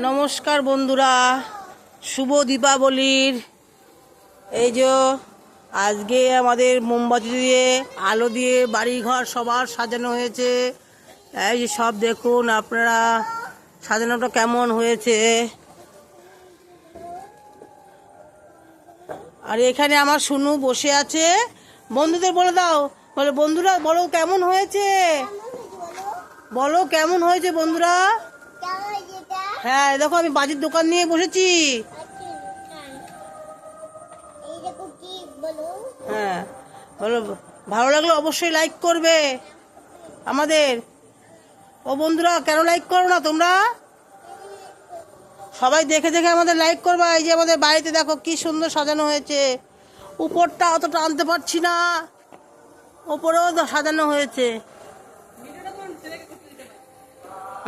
নমস্কার বন্ধুরা, শুভ দীপাবলির। এই যে আজকে আমাদের মোমবাতি দিয়ে আলো দিয়ে বাড়িঘর সবার সাজানো হয়েছে। এই যে সব দেখুন আপনারা সাজানোটা কেমন হয়েছে। আর এখানে আমার শুনু বসে আছে। বন্ধুদের বলে দাও, বলে বন্ধুরা বলো কেমন হয়েছে, বলো কেমন হয়েছে বন্ধুরা। হ্যাঁ দেখো আমি বাজির দোকান নিয়ে বসেছি। হ্যাঁ বলো, ভালো লাগলো অবশ্যই লাইক করবে আমাদের। ও বন্ধুরা কেন লাইক করো না তোমরা? সবাই দেখে দেখে আমাদের লাইক করবা। এই যে আমাদের বাড়িতে দেখো কি সুন্দর সাজানো হয়েছে। উপরটা অতটা আনতে পারছি না, ওপরেও সাজানো হয়েছে।